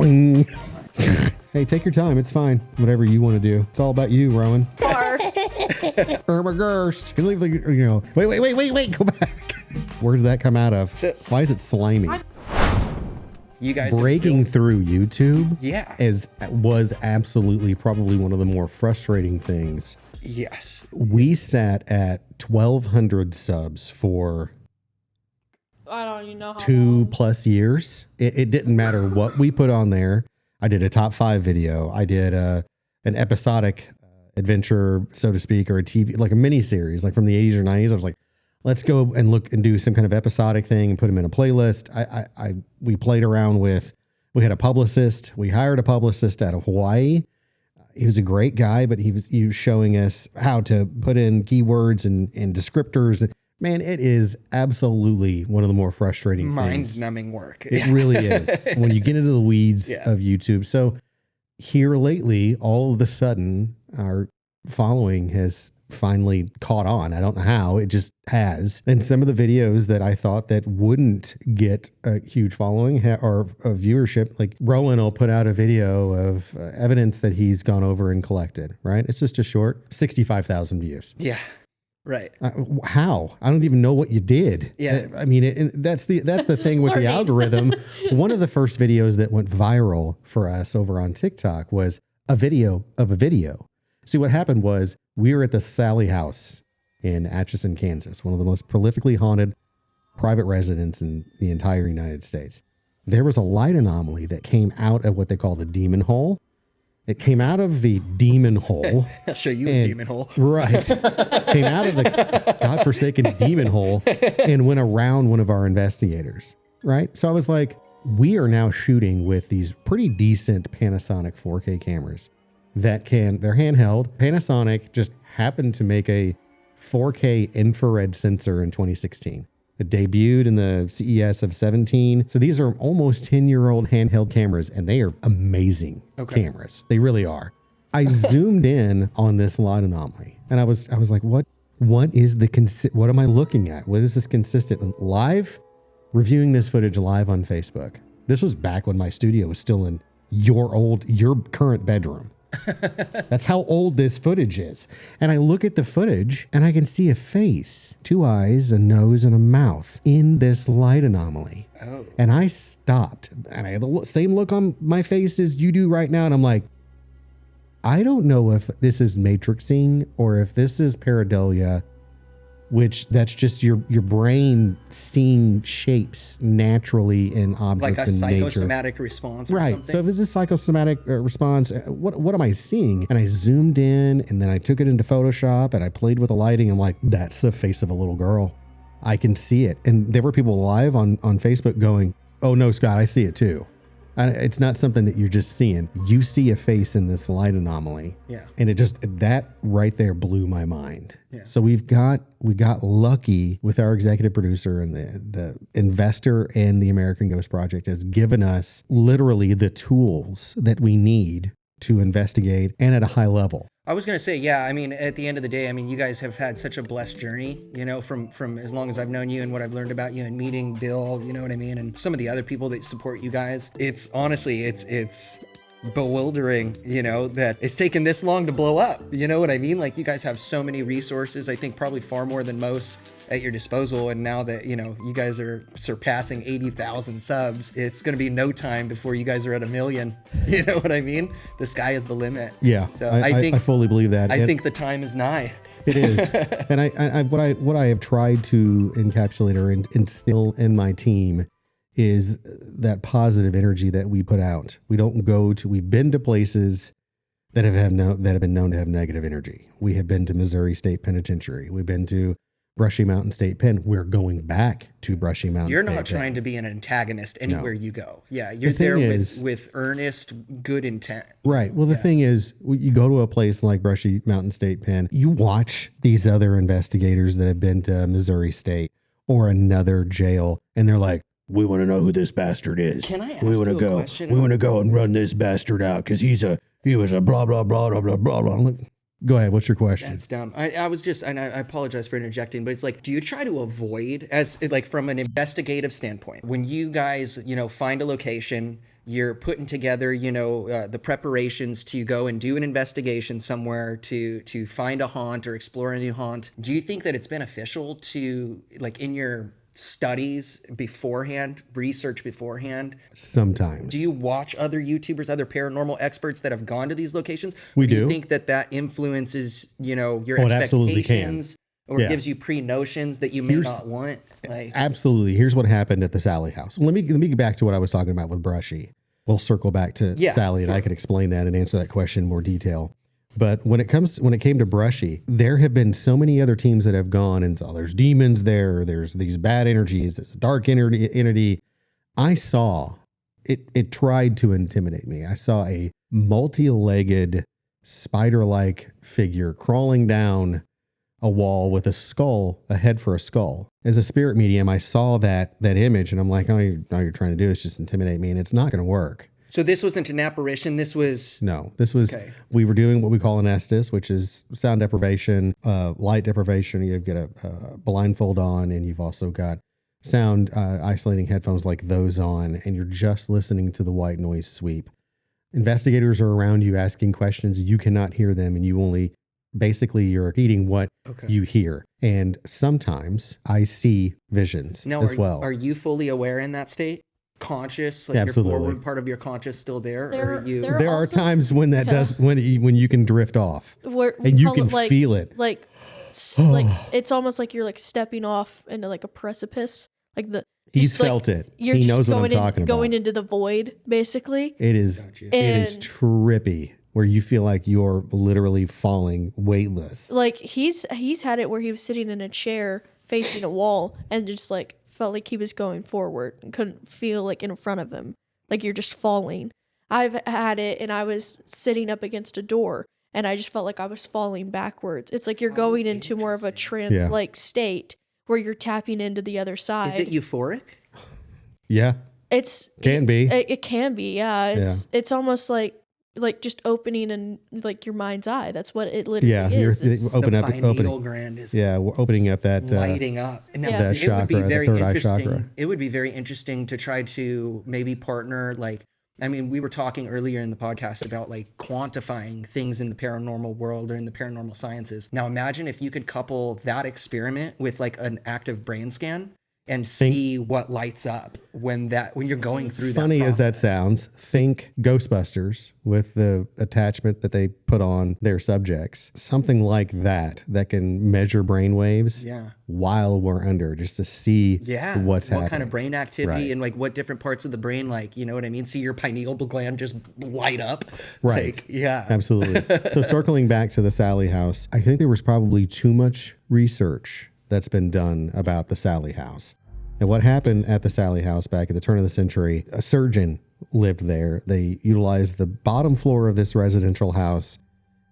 Boing. Hey, take your time. It's fine. Whatever you want to do. It's all about you, Rowan. OMGhost. You know, wait. Go back. Where did that come out of? Why is it slimy? You guys breaking through YouTube was absolutely probably one of the more frustrating things. Yes. We sat at 1,200 subs for I don't even know how 2+ years. It didn't matter what we put on there. I did a top 5 video. I did an episodic adventure, so to speak, or a TV, like a mini series, like from the 80s or 90s. I was like, let's go and look and do some kind of episodic thing and put them in a playlist. We played around with, we had a publicist. We hired a publicist out of Hawaii. He was a great guy, but he was showing us how to put in keywords and descriptors. Man, it is absolutely one of the more frustrating mind-numbing work. It really is when you get into the weeds of YouTube. So here lately, all of a sudden, our following has finally caught on. I don't know how, it just has. And some of the videos that I thought that wouldn't get a huge following or a viewership, like Rowan will put out a video of evidence that he's gone over and collected, right? It's just a short 65,000 views. Yeah. Right. How? I don't even know what you did. Yeah. I mean, that's the thing with the algorithm. One of the first videos that went viral for us over on TikTok was a video of a video. See, what happened was we were at the Sally House in Atchison, Kansas, one of the most prolifically haunted private residents in the entire United States. There was a light anomaly that came out of what they call the demon hole. It came out of the demon hole. I'll show you a demon hole. Right. Came out of the godforsaken demon hole and went around one of our investigators. Right. So I was like, we are now shooting with these pretty decent Panasonic 4K cameras that they're handheld. Panasonic just happened to make a 4K infrared sensor in 2016. It debuted in the CES of 17. So these are almost 10-year-old handheld cameras, and they are amazing cameras. They really are. I zoomed in on this light anomaly, and I was like, what am I looking at? What is this consistent? Live, reviewing this footage live on Facebook. This was back when my studio was still in your current bedroom. That's how old this footage is. And I look at the footage and I can see a face, 2 eyes, a nose, and a mouth in this light anomaly. Oh. And I stopped and I had the same look on my face as you do right now. And I'm like, I don't know if this is matrixing or if this is pareidolia, which that's just your brain seeing shapes naturally in objects in nature. Like a psychosomatic response or something? So if it's a psychosomatic response, what am I seeing? And I zoomed in and then I took it into Photoshop and I played with the lighting. I'm like, that's the face of a little girl. I can see it. And there were people live on Facebook going, oh no, Scott, I see it too. It's not something that you're just seeing. You see a face in this light anomaly. Yeah. And that right there blew my mind. Yeah. So we got lucky with our executive producer, and the investor and the American Ghost Project has given us literally the tools that we need to investigate and at a high level. I was going to say, yeah, I mean, at the end of the day, I mean, you guys have had such a blessed journey, you know, from as long as I've known you and what I've learned about you and meeting Bill, you know what I mean? And some of the other people that support you guys. It's honestly, it's bewildering, you know, that it's taken this long to blow up. You know what I mean? Like, you guys have so many resources, I think probably far more than most at your disposal. And now that, you know, you guys are surpassing 80,000 subs, it's going to be no time before you guys are at 1 million. You know what I mean? The sky is the limit. Yeah. So I fully believe that. I think the time is nigh. It is. And what I have tried to encapsulate or instill in my team is that positive energy that we put out. We've been to places that have been known to have negative energy. We have been to Missouri State Penitentiary. We've been to Brushy Mountain State Pen. We're going back to Brushy Mountain State Pen. You're not trying to be an antagonist anywhere you go. Yeah, you're there with earnest, good intent. Right. Well, the thing is, you go to a place like Brushy Mountain State Pen, you watch these other investigators that have been to Missouri State or another jail, and they're like, we want to know who this bastard is. Can I ask you a question? We want to go and run this bastard out because he was a blah, blah, blah, blah, blah, blah. I'm like, Go ahead. What's your question? That's dumb. I was just, and I apologize for interjecting, but it's like, do you try to avoid, as like from an investigative standpoint, when you guys, find a location, you're putting together, the preparations to go and do an investigation somewhere to find a haunt or explore a new haunt. Do you think that it's beneficial to, like, in your studies beforehand, research beforehand? Sometimes. Do you watch other YouTubers, other paranormal experts that have gone to these locations? We do. do. You think that influences, your it absolutely can. expectations, or gives you pre-notions that you may not want? Like, absolutely. Here's what happened at the Sally house. Let me get back to what I was talking about with Brushy. We'll circle back to Sally, and I can explain that and answer that question in more detail. But when it came to Brushy, there have been so many other teams that have gone, and there's demons there, there's these bad energies, there's a dark entity. I saw it tried to intimidate me. I saw a multi-legged spider-like figure crawling down a wall with a head for a skull. As a spirit medium, I saw that image, and I'm like, all you're trying to do is just intimidate me, and it's not going to work. So this wasn't an apparition. This was we were doing what we call an Estes, which is sound deprivation, light deprivation. You've got a blindfold on, and you've also got sound isolating headphones like those on, and you're just listening to the white noise sweep. Investigators are around you asking questions. You cannot hear them, and you're repeating what you hear. And sometimes I see visions as well. Are you fully aware in that state? Conscious, like Absolutely. your forward part of your conscious still there? There are times when that does, when you can drift off and you can feel it. Like it's almost like you're like stepping off into like a precipice. He's felt it. He knows what I'm talking about. Going into the void, basically. It is trippy, where you feel like you're literally falling weightless. Like he's had it where he was sitting in a chair facing a wall and just like felt like he was going forward and couldn't feel like in front of him. Like you're just falling. I've had it and I was sitting up against a door and I just felt like I was falling backwards. It's like you're going into more of a trance-like state where you're tapping into the other side. Is it euphoric? Yeah. It can be. It can be, yeah. It's almost like just opening and like your mind's eye. That's what it literally is. Opening up that lighting up. Now, that chakra, the third eye chakra. It would be very interesting to try to maybe partner, we were talking earlier in the podcast about like quantifying things in the paranormal world or in the paranormal sciences. Now imagine if you could couple that experiment with like an active brain scan and see what lights up when you're going through that process. Funny as that sounds, think Ghostbusters with the attachment that they put on their subjects. Something like that can measure brain waves while we're under, just to see what's happening. What kind of brain activity and like what different parts of the brain, like, you know what I mean? See your pineal gland just light up. Right. Absolutely. So circling back to the Sally house, I think there was probably too much research that's been done about the Sally house. And what happened at the Sally house back at the turn of the century, a surgeon lived there. They utilized the bottom floor of this residential house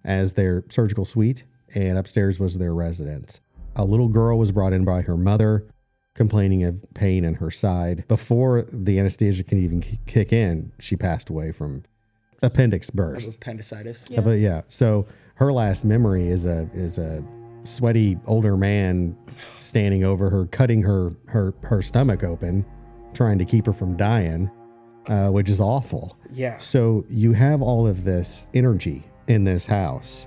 as their surgical suite, and upstairs was their residence. A little girl was brought in by her mother, complaining of pain in her side. Before the anesthesia can even kick in, she passed away from appendix burst. Appendicitis. So her last memory is a sweaty older man standing over her, cutting her stomach open, trying to keep her from dying, which is awful. Yeah. So you have all of this energy in this house.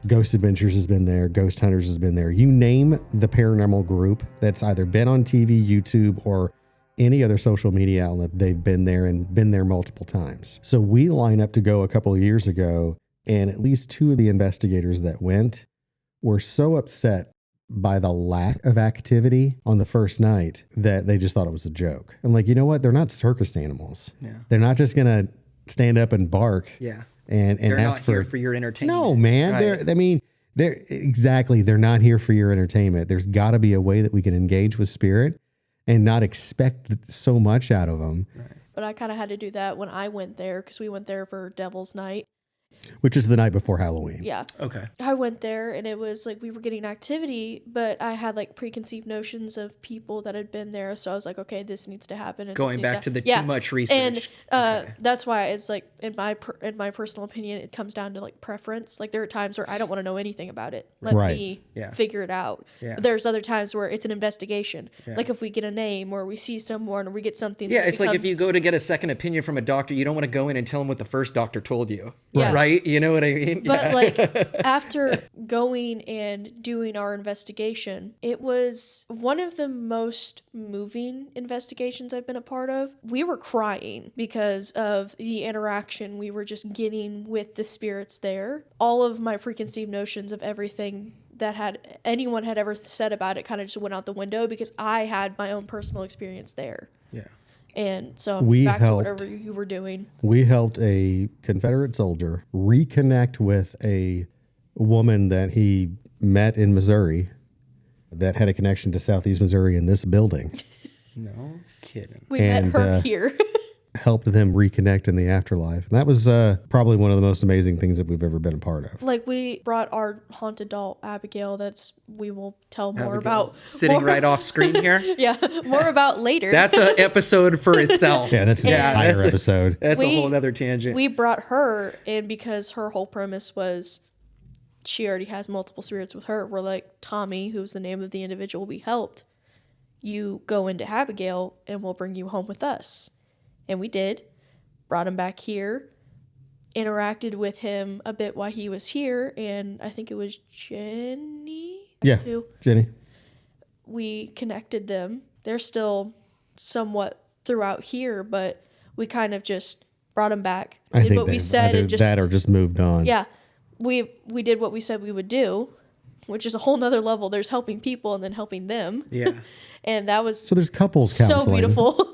Ghost Adventures has been there. Ghost Hunters has been there. You name the paranormal group that's either been on TV, YouTube, or any other social media outlet, they've been there and been there multiple times. So we line up to go a couple of years ago, and at least two of the investigators that went were so upset by the lack of activity on the first night that they just thought it was a joke. I'm like, you know what? They're not circus animals. Yeah. They're not just going to stand up and bark. Yeah. And they're ask not here for your entertainment. No, man. Right. They're not here for your entertainment. There's got to be a way that we can engage with spirit and not expect so much out of them. Right. But I kind of had to do that when I went there, because we went there for Devil's Night. Which is the night before Halloween. Yeah. Okay. I went there and it was like we were getting activity, but I had like preconceived notions of people that had been there. So I was like, okay, this needs to happen. And Going back to the too much research. And that's why it's like in my personal opinion, it comes down to like preference. Like there are times where I don't want to know anything about it. Let me figure it out. Yeah. But there's other times where it's an investigation. Yeah. Like if we get a name or we see someone or we get something. Yeah, it's like if you go to get a second opinion from a doctor, you don't want to go in and tell them what the first doctor told you. Yeah. Right? You know what I mean? But like after going and doing our investigation, it was one of the most moving investigations I've been a part of. We were crying because of the interaction we were just getting with the spirits there. All of my preconceived notions of everything that anyone had ever said about it kind of just went out the window because I had my own personal experience there. Yeah. And so back to whatever you were doing. We helped a Confederate soldier reconnect with a woman that he met in Missouri that had a connection to Southeast Missouri in this building. No kidding. We met her here. Helped them reconnect in the afterlife. And that was probably one of the most amazing things that we've ever been a part of. Like we brought our haunted doll, Abigail, we will tell more Abigail's about. Sitting right off screen here. Yeah, more about later. That's an episode for itself. Yeah, that's an entire episode. That's a whole other tangent. We brought her in because her whole premise was she already has multiple spirits with her. We're like, Tommy, who's the name of the individual we helped, you go into Abigail and we'll bring you home with us. And we did. Brought him back here. Interacted with him a bit while he was here. And I think it was Jenny. Yeah, Jenny. We connected them. They're still somewhat throughout here, but we kind of just brought them back. I Did think what we said either and just that or just moved on. Yeah. We did what we said we would do, which is a whole nother level. There's helping people and then helping them. Yeah. And that was So there's couples counseling. so beautiful.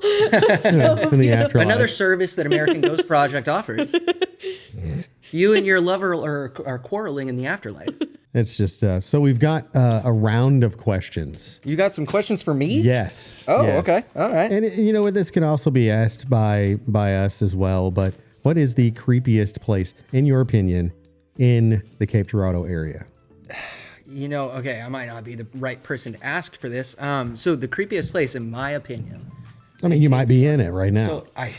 In the afterlife. Another service that American Ghost Project offers. You and your lover are quarreling in the afterlife. It's just, so we've got a round of questions. You got some questions for me? Yes. Oh, yes. okay. All right. And you know what, this can also be asked by us as well, but what is the creepiest place, in your opinion, in the Cape Girardeau area? You know, okay, I might not be the right person to ask for this. So the creepiest place, in my opinion. I mean, you might be in it right now. So I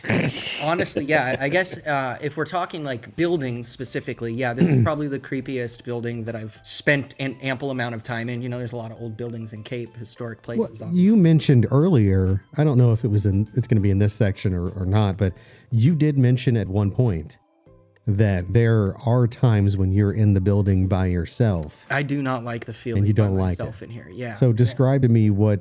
honestly, yeah, I guess if we're talking like buildings specifically, yeah, this is probably the creepiest building that I've spent an ample amount of time in. You know, there's a lot of old buildings in Cape, historic places. Well, you mentioned earlier, I don't know if it's going to be in this section or not, but you did mention at one point that there are times when you're in the building by yourself. I do not like the feeling and you don't by like myself it in here. Yeah. So describe to me what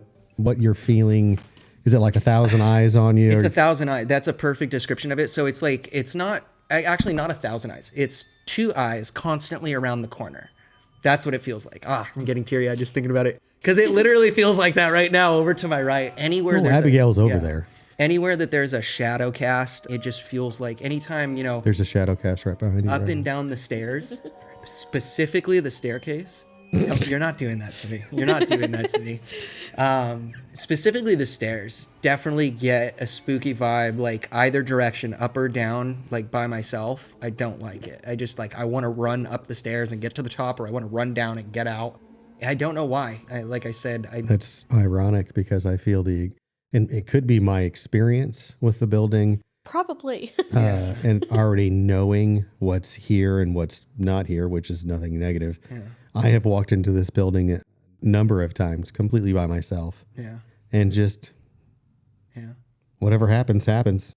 you're feeling. Is it like 1,000 eyes on you? It's 1,000 eyes. That's a perfect description of it. So it's like, it's not, actually not 1,000 eyes. It's 2 eyes constantly around the corner. That's what it feels like. I'm getting teary-eyed just thinking about it. Because it literally feels like that right now over to my right. Anywhere there's Abigail's over there. Anywhere that there's a shadow cast, it just feels like anytime, you know. There's a shadow cast right behind you. Up and down the stairs, specifically the staircase. No, you're not doing that to me. You're not doing that to me. Specifically the stairs definitely get a spooky vibe, like either direction, up or down, like by myself. I don't like it. I just I want to run up the stairs and get to the top, or I want to run down and get out. I don't know why. Like I said, That's ironic because I feel and it could be my experience with the building. Probably. And already knowing what's here and what's not here, which is nothing negative. Yeah. I have walked into this building a number of times completely by myself. Yeah. And just, whatever happens, happens.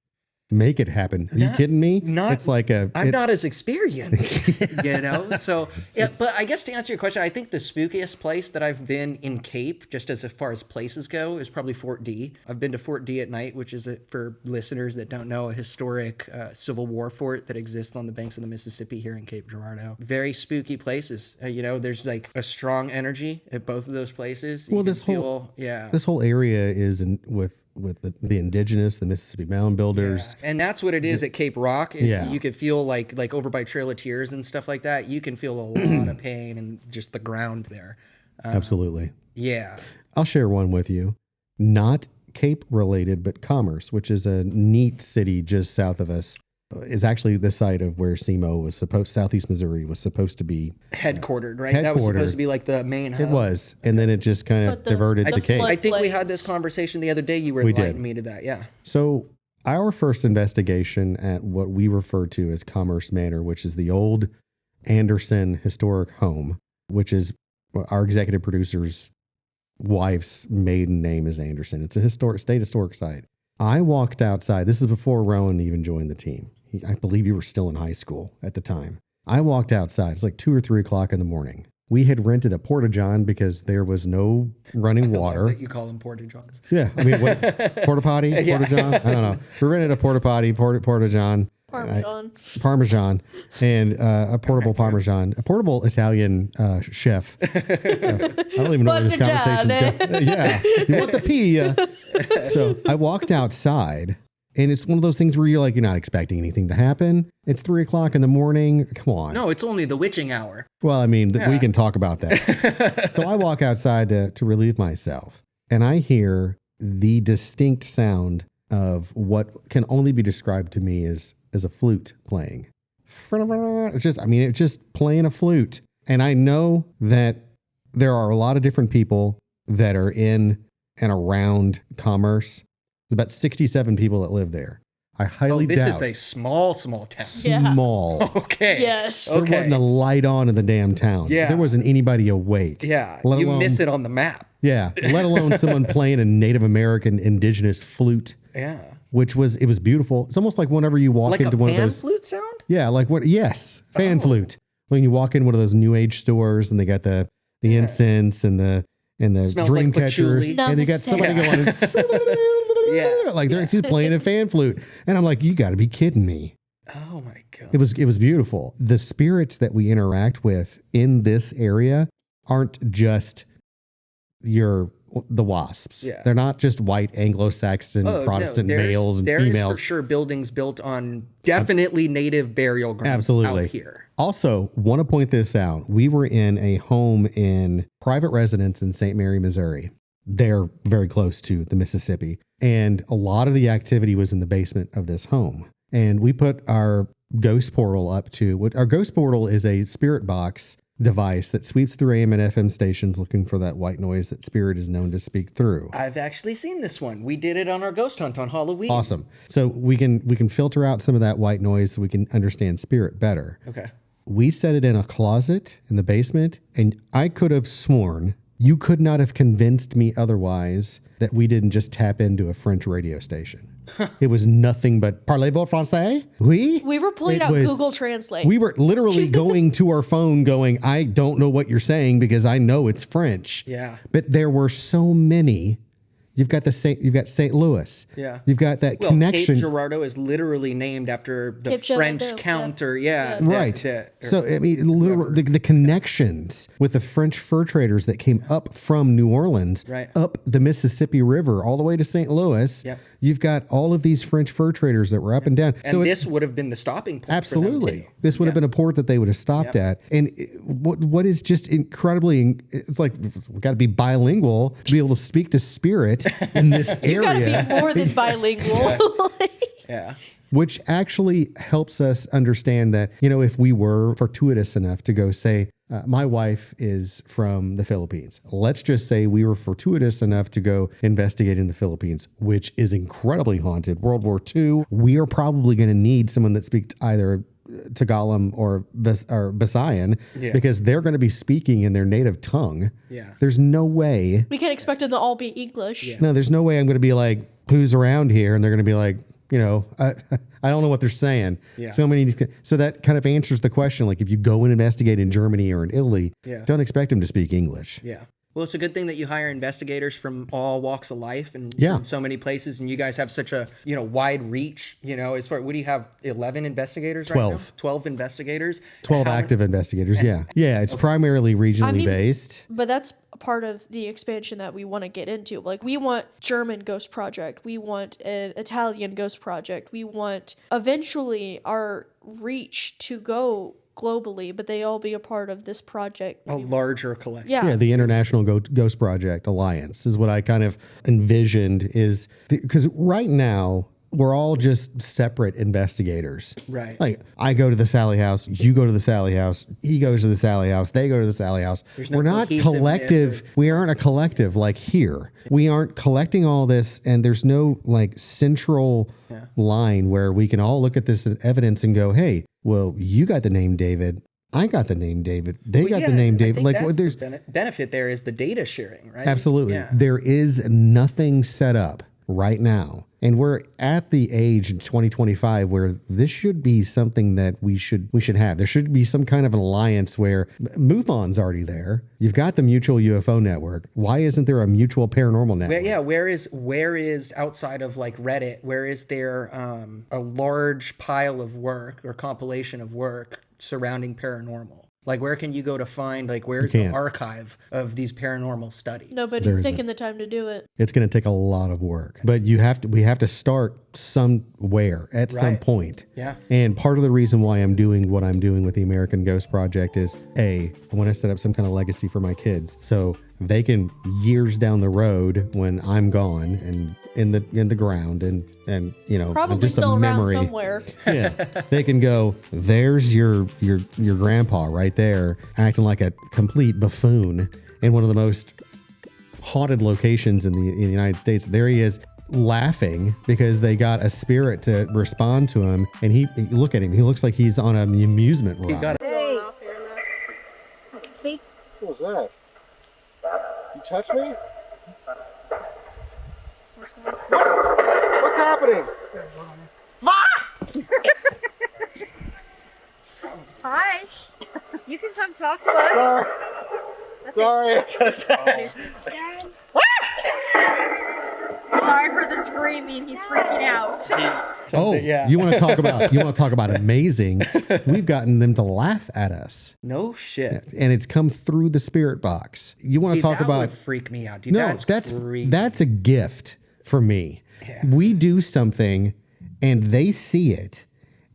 Make it happen. Are you kidding me? It's like I'm not as experienced, you know? So, yeah, but I guess to answer your question, I think the spookiest place that I've been in Cape, just as far as places go, is probably Fort D. I've been to Fort D at night, which is, for listeners that don't know, a historic Civil War fort that exists on the banks of the Mississippi here in Cape Girardeau. Very spooky places. You know, there's like a strong energy at both of those places. Well, this whole area is with the indigenous, the Mississippi Mound Builders. Yeah. And that's what it is at Cape Rock. You could feel like over by Trail of Tears and stuff like that, you can feel a lot of pain and just the ground there. Absolutely. Yeah. I'll share one with you. Not Cape related, but Commerce, which is a neat city just south of us. is actually the site of where SEMO was Southeast Missouri was supposed to be Headquartered, right? That was supposed to be like the main hub. It was. And then it just kind of diverted to cave. I think we had this conversation the other day. You were enlightening me to that. Yeah. So our first investigation at what we refer to as Commerce Manor, which is the old Anderson historic home, which is our executive producer's wife's maiden name is Anderson. It's a state historic site. I walked outside. This is before Rowan even joined the team. I believe you were still in high school at the time. I walked outside. It's like 2 or 3 o'clock in the morning. We had rented a porta-john because there was no running water. You call them porta-johns. Yeah. I mean, what, porta-potty? Porta-john? I don't know. We rented a porta-potty, porta-john. Parmesan, and a portable Parmesan, a portable Italian chef. I don't even know where this conversation's going. Yeah, you want the pea. So I walked outside, and it's one of those things where you're like, you're not expecting anything to happen. It's 3 o'clock in the morning. Come on. No, it's only the witching hour. Well, I mean, we can talk about that. So I walk outside to relieve myself, and I hear the distinct sound of what can only be described to me as a flute playing. It's just playing a flute. And I know that there are a lot of different people that are in and around Commerce. There's about 67 people that live there. I highly doubt. This is a small town. Small. Okay. Yes. There wasn't a light on in the damn town. Yeah. There wasn't anybody awake. Yeah. Let You alone, miss it on the map. Yeah. Let alone someone playing a Native American indigenous flute. Yeah. It was beautiful. It's almost like whenever you walk into one of those flute sound? Yeah, like what? Yes, fan flute. When you walk in one of those new age stores and they got the incense and the dream like catchers, patchouli. and they got somebody going, like she's playing a fan flute, and I'm like, you got to be kidding me. Oh my God! It was beautiful. The spirits that we interact with in this area aren't just the wasps. Yeah. They're not just white Anglo-Saxon Protestant males and females. There's for sure buildings built on definitely native burial grounds. Absolutely. Out here. Also, want to point this out. We were in a home in private residence in St. Mary, Missouri. They're very close to the Mississippi. And a lot of the activity was in the basement of this home. And we put our ghost portal up to our ghost portal is a spirit box device that sweeps through AM and FM stations looking for that white noise that spirit is known to speak through. I've actually seen this one. We did it on our ghost hunt on Halloween. Awesome. So we can filter out some of that white noise so we can understand spirit better. Okay. We set it in a closet in the basement, and I could have sworn you could not have convinced me otherwise that we didn't just tap into a French radio station. It was nothing but parlez-vous français? Oui? We were pulling out Google Translate. We were literally going to our phone going, I don't know what you're saying because I know it's French. Yeah. But there were so many. You've got St. Louis. Yeah. You've got that connection. Cape Girardeau is literally named after the Cape French Girardeau, count Right. So, I mean, literally, the connections with the French fur traders that came up from New Orleans, up the Mississippi River, all the way to St. Louis. Yep. You've got all of these French fur traders that were up and down. And this would have been the stopping point. Absolutely. For them too. This would have been a port that they would have stopped at. And what is just incredibly, it's like, we've got to be bilingual to be able to speak to spirit in this area. You gotta be more than bilingual. Yeah. Which actually helps us understand that, if we were fortuitous enough to go say, my wife is from the Philippines. Let's just say we were fortuitous enough to go investigate in the Philippines, which is incredibly haunted. World War II, we are probably going to need someone that speaks either Tagalog or Visayan because they're going to be speaking in their native tongue. Yeah. There's no way. We can't expect them to all be English. Yeah. No, there's no way I'm going to be like, who's around here? And they're going to be like, I don't know what they're saying. Yeah. So that kind of answers the question. Like if you go and investigate in Germany or in Italy, Yeah. don't expect them to speak English. Yeah. Well, it's a good thing that you hire investigators from all walks of life and from so many places, and you guys have such a wide reach. As far, what do you have? 11 investigators 12. right now? 12 investigators. 12 active investigators. Yeah. It's primarily regionally based. But that's part of the expansion that we want to get into. Like we want German Ghost Project. We want an Italian Ghost Project. We want eventually our reach to go globally, but they all be a part of this project. A larger collection. Yeah. The International Ghost Project Alliance is what I kind of envisioned is because right now we're all just separate investigators. Right. Like I go to the Sally house, you go to the Sally house, he goes to the Sally house, they go to the Sally house. No we're not cohesiveness collective. We aren't a collective like here. We aren't collecting all this, and there's no like central line where we can all look at this evidence and go, hey, well, you got the name David. I got the name David. They got the name David. Like what there's benefit there is the data sharing, right? Absolutely. Yeah. There is nothing set up right now. And we're at the age in 2025 where this should be something that we should have. There should be some kind of an alliance where MoveOn's already there. You've got the Mutual UFO Network. Why isn't there a Mutual Paranormal Network? Where is outside of like Reddit, where is there a large pile of work or compilation of work surrounding paranormal? Like, where can you go to find, like, where's the archive of these paranormal studies? Nobody's taking the time to do it. It's going to take a lot of work, but we have to start somewhere at some point. Yeah. And part of the reason why I'm doing what I'm doing with the American Ghost Project is I want to set up some kind of legacy for my kids. So they can years down the road when I'm gone and in the ground and you know, Probably just still a around memory. somewhere. Yeah, they can go, there's your grandpa right there acting like a complete buffoon in one of the most haunted locations in the United States. There he is laughing because they got a spirit to respond to him, and he look at him, he looks like he's on an amusement ride. Hey. What was that? You touched me? What's happening? Hi. You can come talk to us. Sorry. Sorry for the screaming. He's freaking out. You want to talk about amazing? We've gotten them to laugh at us. No shit. And it's come through the spirit box. You want to talk about? That would freak me out, dude. No, that's a gift for me. Yeah. We do something, and they see it,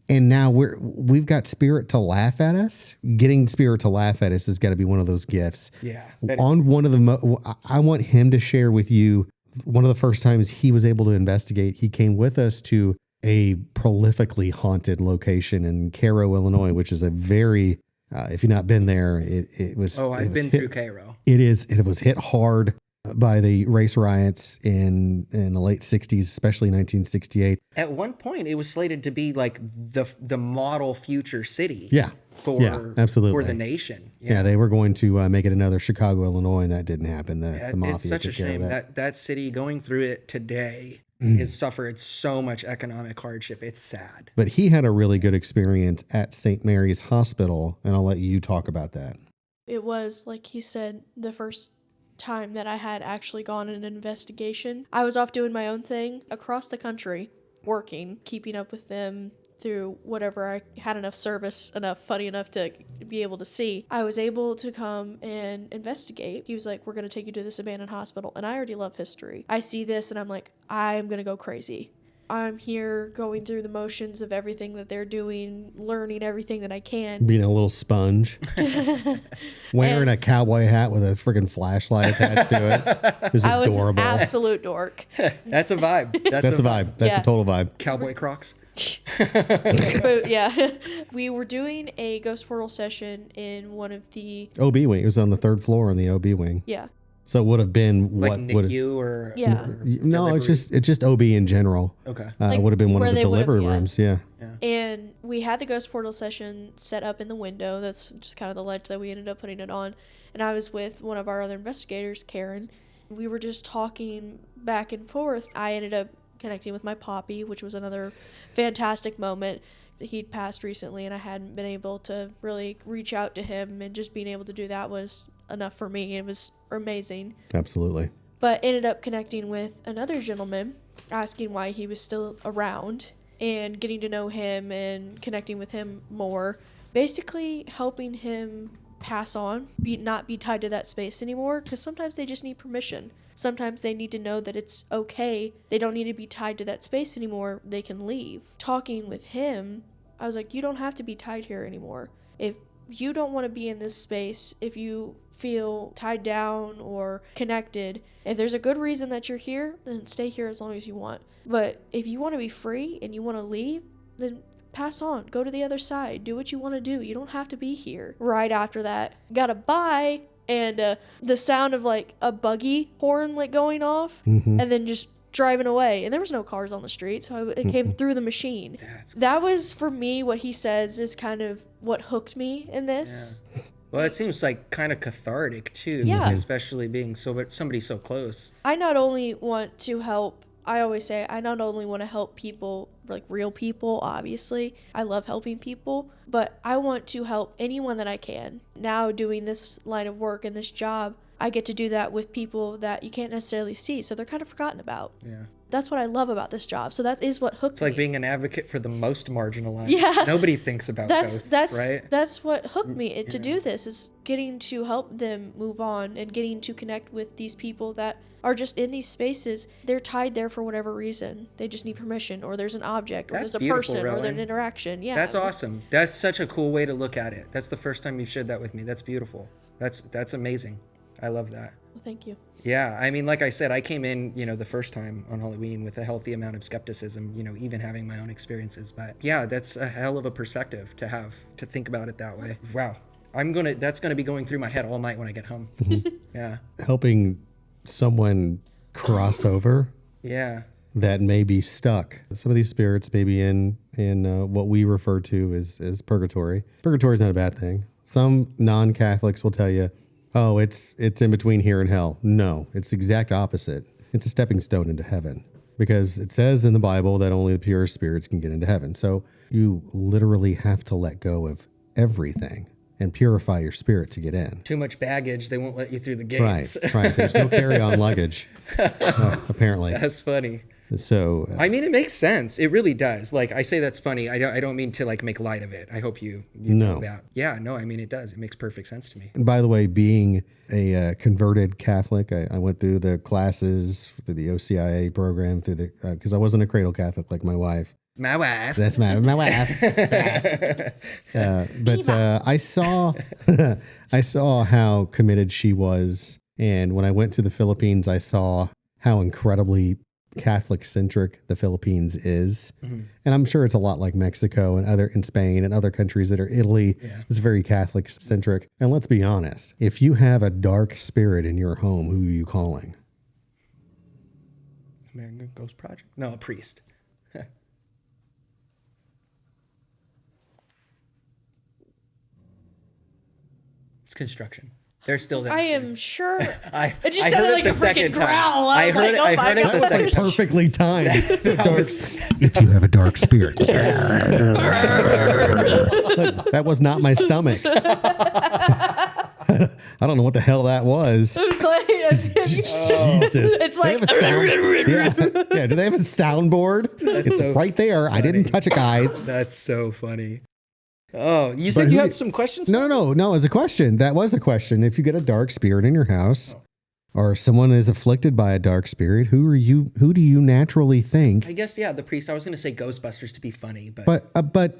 and now we've got spirit to laugh at us. Getting spirit to laugh at us has got to be one of those gifts. Yeah. On one of the, I want him to share with you. One of the first times he was able to investigate, he came with us to a prolifically haunted location in Cairo, Illinois, which is a very, if you've not been there, it was. Oh, I've been through Cairo. It was hit hard by the race riots in the late 60s, especially 1968. At one point, it was slated to be like the model future city. Yeah. Absolutely. For the nation. Yeah, they were going to make it another Chicago, Illinois, and that didn't happen. The mafia it's such a shame that city going through it today has suffered so much economic hardship. It's sad. But he had a really good experience at St. Mary's Hospital, and I'll let you talk about that. It was, like he said, the first time that I had actually gone on an investigation. I was off doing my own thing across the country, working, keeping up with them through whatever I had enough service, funny enough to be able to see. I was able to come and investigate. He was like, we're going to take you to this abandoned hospital. And I already love history. I see this and I'm like, I'm going to go crazy. I'm here going through the motions of everything that they're doing, learning everything that I can. Being a little sponge. Wearing a cowboy hat with a freaking flashlight attached to it. It was adorable. I was an absolute dork. That's a vibe. That's a vibe. That's a total vibe. Cowboy Crocs. But yeah, we were doing a ghost portal session in one of the OB wing. It was on the third floor in the OB wing. Yeah. So it would have been like NICU or no, delivery? it's just OB in general. Okay. It would have been one of the delivery rooms. Yeah. And we had the ghost portal session set up in the window. That's just kind of the ledge that we ended up putting it on. And I was with one of our other investigators, Karen. We were just talking back and forth. I ended up connecting with my poppy, which was another fantastic moment. He'd passed recently and I hadn't been able to really reach out to him, and just being able to do that was enough for me. It was amazing. Absolutely. But ended up connecting with another gentleman, asking why he was still around, and getting to know him and connecting with him more. Basically helping him pass on, not be tied to that space anymore, because sometimes they just need permission. Sometimes they need to know that it's okay. They don't need to be tied to that space anymore. They can leave. Talking with him, I was like, you don't have to be tied here anymore. If you don't want to be in this space, if you feel tied down or connected, if there's a good reason that you're here, then stay here as long as you want. But if you want to be free and you want to leave, then pass on. Go to the other side. Do what you want to do. You don't have to be here. Right after that, got a bye, and the sound of like a buggy horn like going off, and then just driving away. And there was no cars on the street, so it came through the machine. That was, for me, what he says is kind of what hooked me in this. Yeah. Well, it seems like kind of cathartic too, Yeah. especially being somebody so close. I not only want to help, I always say, I not only want to help people, like real people, obviously. I love helping people, but I want to help anyone that I can. Now doing this line of work and this job, I get to do that with people that you can't necessarily see, so they're kind of forgotten about. Yeah. That's what I love about this job. So that is what hooked me. It's like being an advocate for the most marginalized. Yeah. Nobody thinks about ghosts, right? That's what hooked me to do this, is getting to help them move on and getting to connect with these people that are just in these spaces. They're tied there for whatever reason. They just need permission, or there's an object, or That's there's a beautiful, person, or Rowan. there's an interaction. Yeah. That's awesome. That's such a cool way to look at it. That's the first time you've shared that with me. That's beautiful. That's amazing. I love that. Well, thank you. Yeah, I mean, like I said, I came in, the first time on Halloween with a healthy amount of skepticism, even having my own experiences. But yeah, that's a hell of a perspective to have, to think about it that way. Wow. That's gonna be going through my head all night when I get home. Yeah. Helping someone cross over Yeah. that may be stuck. Some of these spirits may be in what we refer to as purgatory. Purgatory is not a bad thing. Some non-Catholics will tell you, oh, it's in between here and hell. No, it's the exact opposite. It's a stepping stone into heaven, because it says in the Bible that only the pure spirits can get into heaven. So you literally have to let go of everything and purify your spirit to get in. Too much baggage, they won't let you through the gates. Right. There's no carry-on luggage, apparently. That's funny. So I mean, it makes sense. It really does. Like, I say that's funny. I don't mean to like make light of it. I hope you know that. Yeah, no, I mean, it does. It makes perfect sense to me. and by the way, being a converted Catholic, I went through the classes, through the OCIA program, through the because I wasn't a cradle Catholic like my wife. My wife. That's my wife. But I saw I saw how committed she was, and when I went to the Philippines, I saw how incredibly Catholic centric the Philippines is. And I'm sure it's a lot like Mexico and in Spain and other countries that are Italy. Yeah. It's very Catholic centric. And let's be honest, if you have a dark spirit in your home, who are you calling? American Ghost Project? No, a priest. It's construction. They're still downstairs. I am sure. I It just I sounded heard like it a the second freaking time. growl. I heard it. I heard it God. the That was like second. perfectly timed. If you have a dark spirit. That was not my stomach. I don't know what the hell that was. Jesus. It's Do they like- have a sound? Yeah. Do they have a soundboard? It's so right there. I didn't touch it, guys. That's so funny. Oh, you said you had some questions? No. As a question, that was a question. If you get a dark spirit in your house, or someone is afflicted by a dark spirit, who do you naturally think? I guess, yeah, the priest. I was going to say Ghostbusters to be funny, but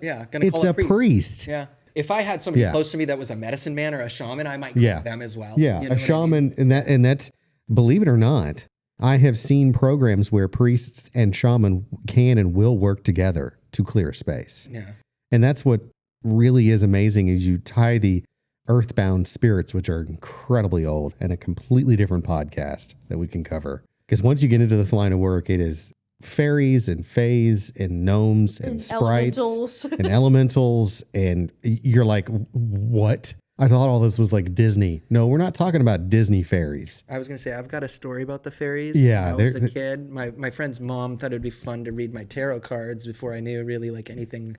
yeah, gonna it's call it a priest. Yeah. If I had somebody close to me that was a medicine man or a shaman, I might call them as well. Yeah, You know a what I shaman, mean? and that's, believe it or not, I have seen programs where priests and shaman can and will work together to clear a space. Yeah. And that's what really is amazing, is you tie the earthbound spirits, which are incredibly old, and a completely different podcast that we can cover. Because once you get into this line of work, it is fairies and fays and gnomes and sprites elementals. and elementals. And you're like, what? I thought all this was like Disney. No, we're not talking about Disney fairies. I was going to say, I've got a story about the fairies. Yeah, When I was a kid, my friend's mom thought it'd be fun to read my tarot cards before I knew really like anything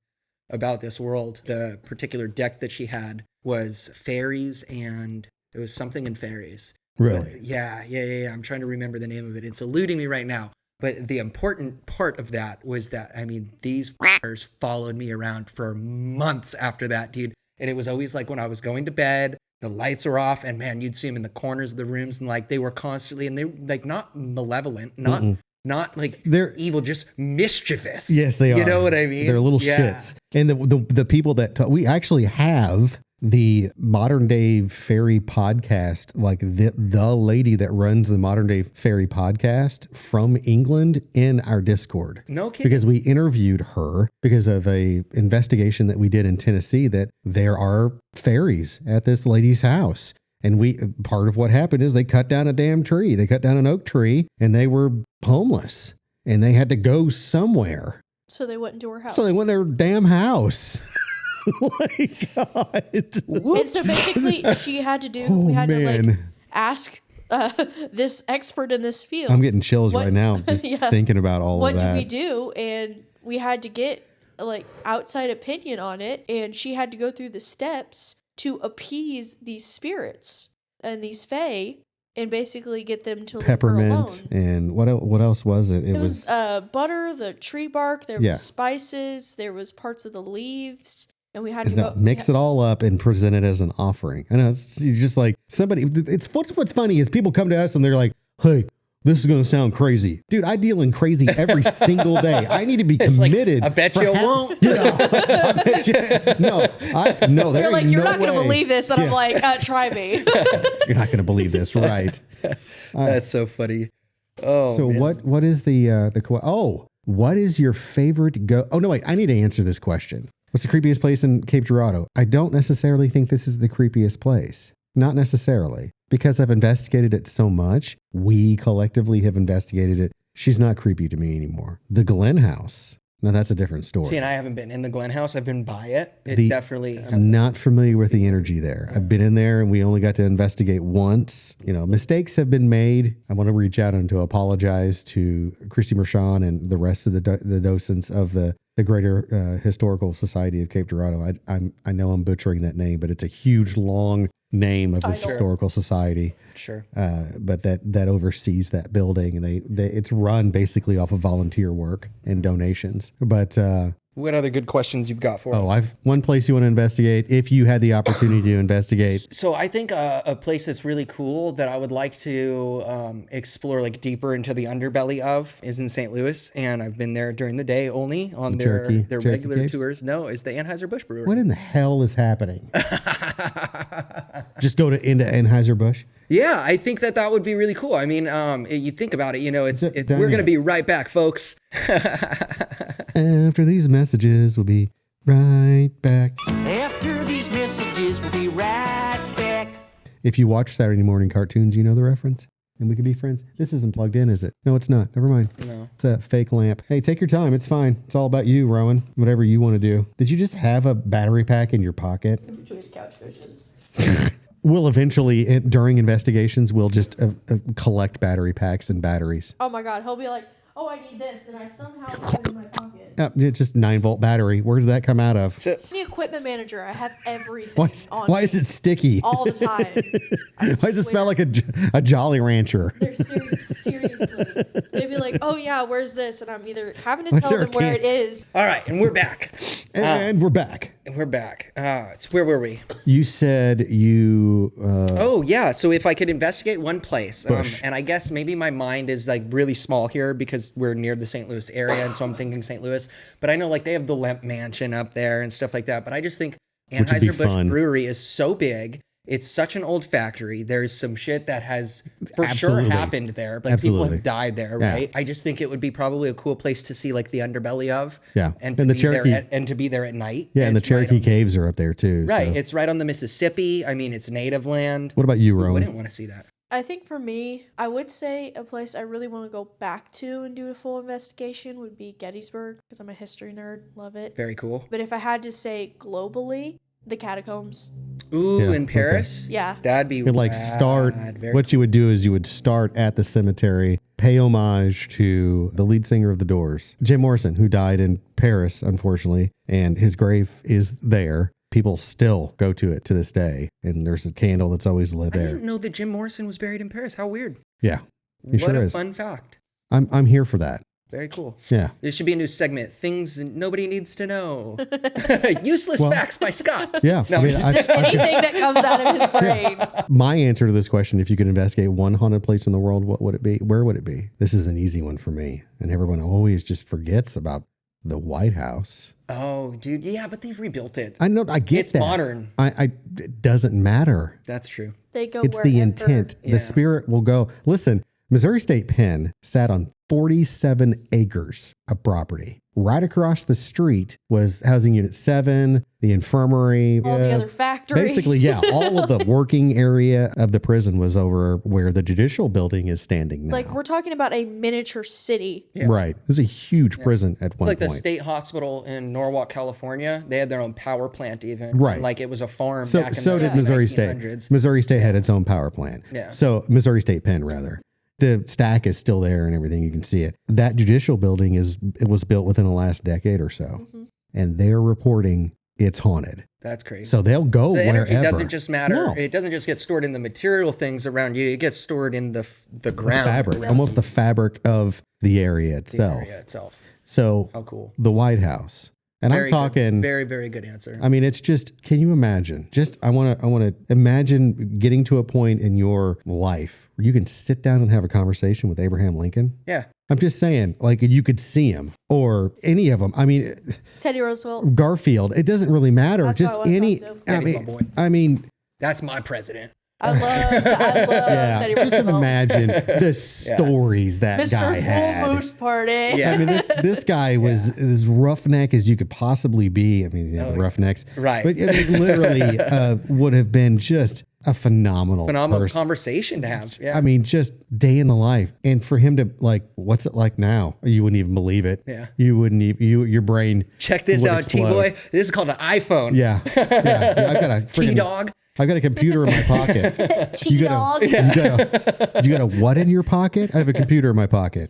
about this world. The particular deck that she had was fairies, and it was something in fairies. Really? Yeah. I'm trying to remember the name of it. It's eluding me right now. But the important part of that was that, I mean, these f***ers followed me around for months after that, dude. And it was always like when I was going to bed, the lights were off, and man, you'd see them in the corners of the rooms, and like they were constantly, and they were like not malevolent, not like they're evil, just mischievous. Yes, they are. You know what I mean? They're little shits. And the people that we actually have the modern day fairy podcast, like the lady that runs the modern day fairy podcast from England in our Discord. No kidding. Because we interviewed her because of a investigation that we did in Tennessee that there are fairies at this lady's house. And part of what happened is they cut down a damn tree. They cut down an oak tree and they were homeless and they had to go somewhere. So they went into her house. So they went to her damn house. Oh my God. And so basically we had to like ask this expert in this field. I'm getting chills right now just thinking about all of that. What did we do? And we had to get like outside opinion on it. And she had to go through the steps to appease these spirits and these fae and basically get them to leave her alone. Peppermint and what else was it? It was butter, the tree bark, there was spices, there was parts of the leaves. And we had to mix it all up and present it as an offering. I know you're just like somebody. What's funny is people come to us and they're like, "Hey, this is going to sound crazy, dude. I deal in crazy every single day. I need to be committed." Like, I bet you won't. I bet you, no. You're like, you're not going to way. believe this, and I'm like, try me. You're not going to believe this, right? That's so funny. Oh, so man. what is what is your favorite go? Oh no, wait. I need to answer this question. What's the creepiest place in Cape Girardeau? I don't necessarily think this is the creepiest place. Not necessarily. Because I've investigated it so much, we collectively have investigated it. She's not creepy to me anymore. The Glen House. Now that's a different story. See, and I haven't been in the Glen House. I've been by it. Definitely. I'm not familiar with the energy there. I've been in there and we only got to investigate once. You know, mistakes have been made. I want to reach out and to apologize to Christy Mershon and the rest of the docents of the Greater Historical Society of Cape Girardeau. I know I'm butchering that name, but it's a huge, long name of this historical society. Sure. But that oversees that building, and it's run basically off of volunteer work and donations. But what other good questions you've got for us? One place you want to investigate if you had the opportunity to investigate. So I think a place that's really cool that I would like to explore like deeper into the underbelly of is in St. Louis, and I've been there during the day only on their regular caves? tours. No, it's the Anheuser-Busch Brewery. What in the hell is happening? Just go into Anheuser-Busch? Yeah, I think that would be really cool. I mean, you think about it, you know, we're going to be right back, folks. After these messages, we'll be right back. After these messages, we'll be right back. If you watch Saturday morning cartoons, you know the reference. And we can be friends. This isn't plugged in, is it? No, it's not. Never mind. No. It's a fake lamp. Hey, take your time. It's fine. It's all about you, Rowan. Whatever you want to do. Did you just have a battery pack in your pocket? Between the couch cushions. We'll eventually, during investigations, we'll just collect battery packs and batteries. Oh my God. He'll be like, oh, I need this. And I somehow put it in my pocket. It's just 9-volt battery. Where did that come out of? So, I'm the equipment manager. I have everything on Why me is it sticky? all the time. Why does it smell like a Jolly Rancher? They're seriously. They'd be like, oh yeah, where's this? And I'm either having to tell them where it is. all right, and we're back. And we're back. So where were we? You said you... Oh, yeah. So if I could investigate one place, Bush. and I guess maybe my mind is like really small here because we're near the St. Louis area, and so I'm thinking St. Louis. But I know like they have the Lemp Mansion up there and stuff like that. But I just think Anheuser-Busch Brewery is so big. It's such an old factory. There's some shit that has for sure happened there, but people have died there, right? I just think it would be probably a cool place to see like the underbelly of. Yeah. And to, the be, Cherokee, there and to be there at night. Yeah, and the Cherokee Caves are up there too. Right. So. It's right on the Mississippi. I mean, it's native land. What about you, Rowan? I didn't want to see that. I think for me, I would say a place I really want to go back to and do a full investigation would be Gettysburg, because I'm a history nerd. Love it. Very cool. But if I had to say globally, the catacombs. Ooh, in Paris? Okay. Yeah. That'd be You'd like start, what you would do is you would start at the cemetery, pay homage to the lead singer of The Doors, Jim Morrison, who died in Paris, unfortunately, and his grave is there. People still go to it to this day, and there's a candle that's always lit there. I didn't know that Jim Morrison was buried in Paris. How weird. Yeah, he sure is. What a fun fact. I'm here for that. Very cool. Yeah. There should be a new segment, Things Nobody Needs to Know. Useless Facts by Scott. Yeah. No, Anything that comes out of his brain. My answer to this question, if you could investigate one haunted place in the world, what would it be? Where would it be? This is an easy one for me. And everyone always just forgets about the White House. Oh, dude. Yeah, but they've rebuilt it. I know. I get It's that. modern. It doesn't matter. That's true. They go It's wherever. the intent. Yeah. The spirit will go. Listen, Missouri State Pen sat on 47 acres of property. Right across the street was Housing Unit 7, the infirmary. All the other factories. Basically, yeah, all of the working area of the prison was over where the judicial building is standing now. Like, we're talking about a miniature city. Yeah. Right. It was a huge prison at one Like point. the state hospital in Norwalk, California, they had their own power plant even. Right. Like it was a farm So, back in so the did Missouri State. 1900s. Missouri State had its own power plant. Yeah. So Missouri State Pen, rather. The stack is still there and everything. You can see it. That judicial building it was built within the last decade or so. Mm-hmm. And they're reporting it's haunted. That's crazy. So they'll go The energy wherever. doesn't just matter. No. It doesn't just get stored in the material things around you. It gets stored in the ground. Fabric, around almost the fabric of the area the itself. area itself. So How cool. the White House. And Very I'm talking good. Very, very good answer. I mean, it's just, can you imagine? I want to imagine getting to a point in your life where you can sit down and have a conversation with Abraham Lincoln. Yeah. I'm just saying, like, you could see him or any of them. I mean, Teddy Roosevelt. Garfield, it doesn't really matter. That's who Just I wanna any, talk to. I Teddy's my mean, boy. I mean, That's my president. I love yeah, Teddy just Roosevelt. imagine the stories that guy Mr. had. Bull Moose Party. Yeah. I mean, this guy was as roughneck as you could possibly be. I mean, yeah, the roughnecks. Right. But I mean, literally would have been just a phenomenal person. Conversation to have. Yeah. I mean, just day in the life. And for him to like, what's it like now? You wouldn't even believe it. Yeah. You wouldn't even, your brain. Check this would out, explode. T-Boy. This is called an iPhone. Yeah. Yeah. I got a freaking, T-Dog. I got a computer in my pocket. T-Dog. You got a what in your pocket? I have a computer in my pocket.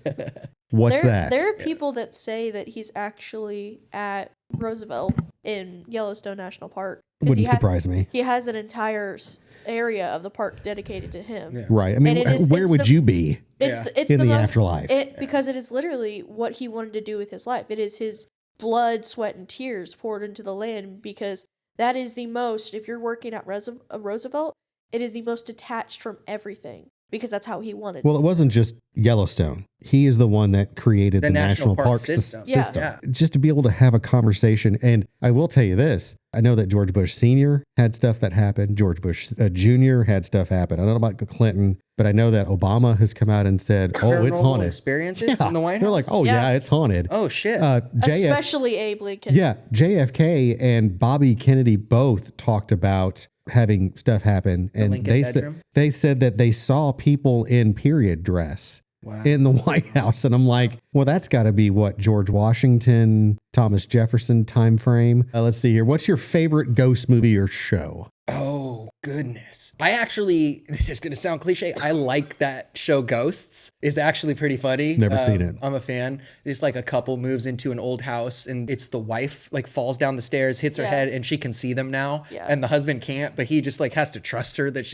What's that? There are people that say that he's actually at Roosevelt in Yellowstone National Park. 'Cause Wouldn't surprise me. He has an entire area of the park dedicated to him. Yeah. Right. I mean, And where would you be? It's Yeah. it's In the the most, afterlife. Because it is literally what he wanted to do with his life. It is his blood, sweat, and tears poured into the land, because that is the most, if you're working at Roosevelt, it is the most detached from everything, because that's how he wanted. Well, it wasn't just Yellowstone. He is the one that created the National Park system. Yeah. Yeah. Just to be able to have a conversation. And I will tell you this. I know that George Bush Sr. had stuff that happened. George Bush Jr. had stuff happen. I don't know about Clinton, but I know that Obama has come out and said, oh, it's Paranormal haunted. experiences in the White House. They're like, oh, yeah, Yeah. it's haunted. Oh shit. Especially Abe Lincoln. Yeah, JFK and Bobby Kennedy both talked about having stuff happen, and Lincoln bedroom? they said that they saw people in period dress Wow. in the White House, and I'm like, well, that's got to be what, George Washington, Thomas Jefferson time frame. Let's see here. What's your favorite ghost movie or show? Oh, goodness. I actually, this is going to sound cliche. I like that show Ghosts. It's actually pretty funny. Never seen it. I'm a fan. It's like a couple moves into an old house, and it's the wife like falls down the stairs, hits her Yeah. head, and she can see them now. Yeah. And the husband can't, but he just like has to trust her that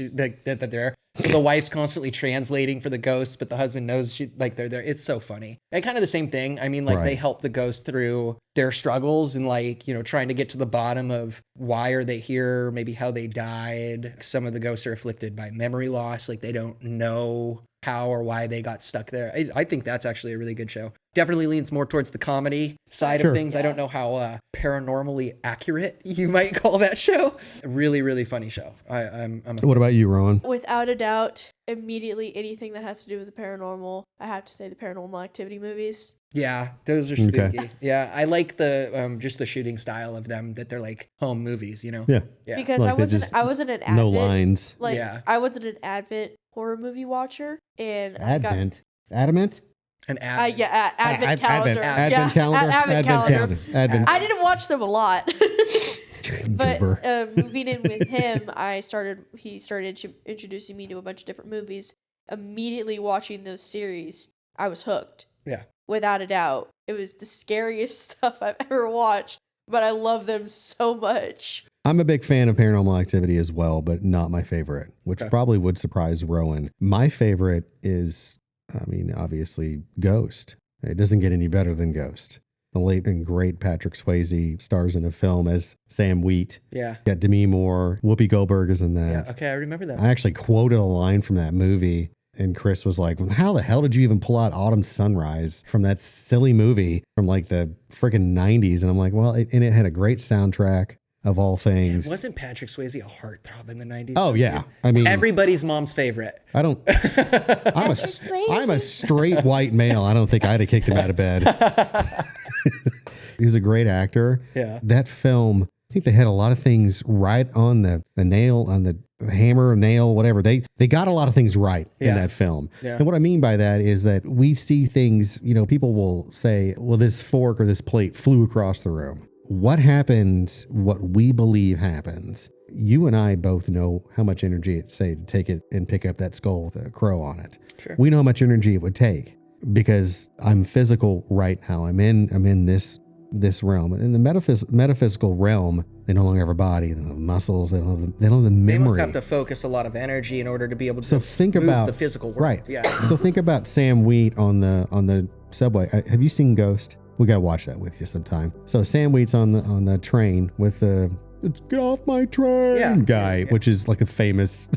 that they're there. So the wife's constantly translating for the ghosts, but the husband knows they're there. It's so funny. And kind of the same thing. I mean, like Right. they help the ghosts through their struggles and like, trying to get to the bottom of why are they here, maybe how they died. Some of the ghosts are afflicted by memory loss. Like they don't know how or why they got stuck there. I think that's actually a really good show. Definitely leans more towards the comedy side Sure. of things. I don't know how paranormally accurate you might call that show. Really, really funny show. I'm a What about you, Rowan? Without a doubt, immediately anything that has to do with the paranormal, I have to say the Paranormal Activity movies. Yeah, those are spooky. Okay. Yeah, I like the just the shooting style of them, that they're like home movies, Yeah. Yeah. Because Like I they wasn't just- I wasn't an avid, No lines. like Yeah. I wasn't an avid horror movie watcher, and I got Advent. Adamant? An ad. Advent calendar. Advent calendar. Advent calendar. Advent. I didn't watch them a lot. But Goober. moving in with him, he started introducing me to a bunch of different movies. Immediately watching those series, I was hooked. Yeah. Without a doubt. It was the scariest stuff I've ever watched, but I love them so much. I'm a big fan of Paranormal Activity as well, but not my favorite, which Okay. probably would surprise Rowan. My favorite is, obviously Ghost. It doesn't get any better than Ghost. The late and great Patrick Swayze stars in a film as Sam Wheat. Yeah. Got Demi Moore. Whoopi Goldberg is in Yeah. that. Okay, I remember that. I actually quoted a line from that movie, And Chris was like, how the hell did you even pull out Autumn Sunrise from that silly movie from like the freaking 90s? And I'm like, well, it had a great soundtrack of all things. Wasn't Patrick Swayze a heartthrob in the 90s? Oh, yeah. I mean, everybody's mom's favorite. I'm a straight white male. I don't think I'd have kicked him out of bed. He's a great actor. Yeah. That film, I think they had a lot of things right on the nail, on the hammer, nail, whatever. They got a lot of things right in that film. Yeah. And what I mean by that is that we see things, people will say, well, this fork or this plate flew across the room. What happens, what we believe happens, you and I both know how much energy it say to take it and pick up that skull with a crow on it. Sure. We know how much energy it would take because I'm physical right now. I'm in this realm. In the metaphysical realm, they no longer have a body, they don't have muscles, they don't have the memory. They must have to focus a lot of energy in order to be able to move the physical world. Right. Yeah. So think about Sam Wheat on the subway. Have you seen Ghost? We got to watch that with you sometime. So Sam Wheat's on the train with the "Get off my train" guy, which is like a famous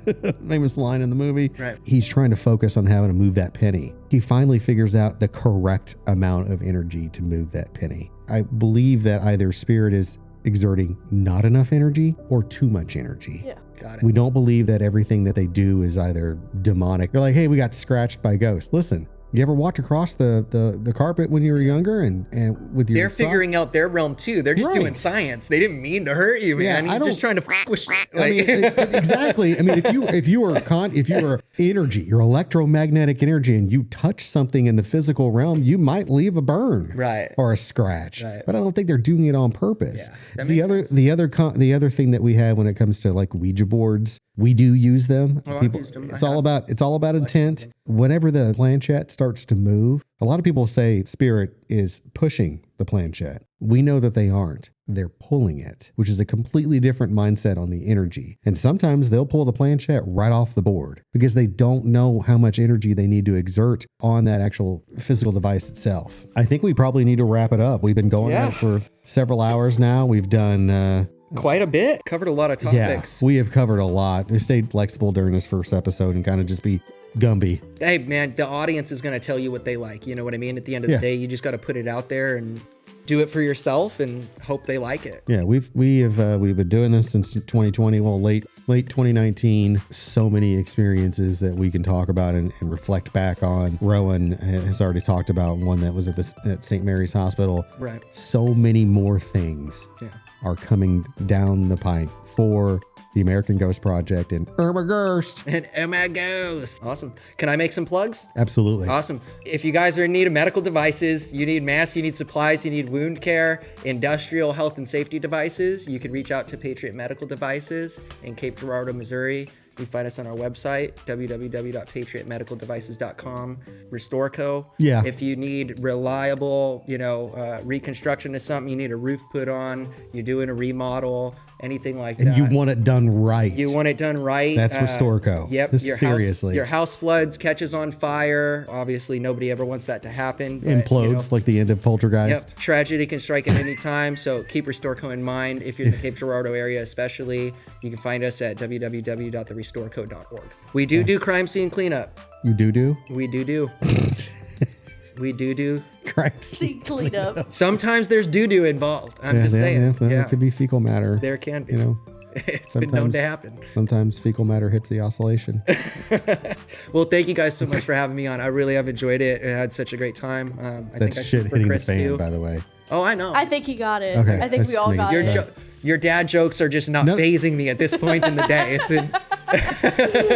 line in the movie. Right. He's trying to focus on having to move that penny. He finally figures out the correct amount of energy to move that penny. I believe that either spirit is exerting not enough energy or too much energy. Yeah. Got it. We don't believe that everything that they do is either demonic. They're like, hey, we got scratched by ghosts. Listen, you ever walk across the carpet when you were younger and with your They're socks? figuring out their realm too. They're just doing science. They didn't mean to hurt you, man. Yeah, He's just trying to f with shit. I mean, exactly. I mean, if you were energy, your electromagnetic energy, and you touch something in the physical realm, you might leave a burn, Right. or a scratch. Right. But I don't think they're doing it on purpose. Yeah, It's that the makes the other thing that we have when it comes to like Ouija boards. We do use them. Oh, I've used them. It's all about intent. Whenever the planchette starts to move, a lot of people say spirit is pushing the planchette. We know that they aren't. They're pulling it, which is a completely different mindset on the energy. And sometimes they'll pull the planchette right off the board because they don't know how much energy they need to exert on that actual physical device itself. I think we probably need to wrap it up. We've been going at it for several hours now. We've done quite a bit. Covered a lot of topics. we have covered a lot. We stayed flexible during this first episode and kind of just be Gumby. Hey, man, the audience is going to tell you what they like. You know what I mean? At the end of the day, you just got to put it out there and do it for yourself and hope they like it. Yeah, we've been doing this since 2020. Well, late 2019. So many experiences that we can talk about and reflect back on. Rowan has already talked about one that was at St. Mary's Hospital. Right. So many more things are coming down the pipe for the American Ghost Project and OMGhost. And OMGhost. Awesome. Can I make some plugs? Absolutely. Awesome. If you guys are in need of medical devices, you need masks, you need supplies, you need wound care, industrial health and safety devices, you can reach out to Patriot Medical Devices in Cape Girardeau, Missouri. You can find us on our website, www.patriotmedicaldevices.com. RestoreCo. Yeah. If you need reliable, reconstruction of something, you need a roof put on, you're doing a remodel, anything like that. And you want it done right. You want it done right. That's RestoreCo. Yep. Seriously. Your house floods, catches on fire. Obviously, nobody ever wants that to happen. But, Implodes like the end of Poltergeist. Yep. Tragedy can strike at any time, so keep RestoreCo in mind. If you're in the Cape Girardeau area especially, you can find us at www.therestoreco.org. We do crime scene cleanup. You do? We do. We do. Crime See, clean up. Sometimes there's doo-doo involved. I'm just saying. It could be fecal matter. There can be. It's been known to happen. Sometimes fecal matter hits the oscillation. Well, thank you guys so much for having me on. I really have enjoyed it. I had such a great time. I think I shit spoke for hitting Chris the fan, too. by the way. Oh, I know. I think he got it. Okay, I think we let's all make got it it. Your dad jokes are just not phasing me at this point in the day. It's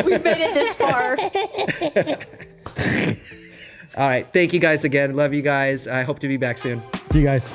We made it this far. All right. Thank you guys again. Love you guys. I hope to be back soon. See you guys.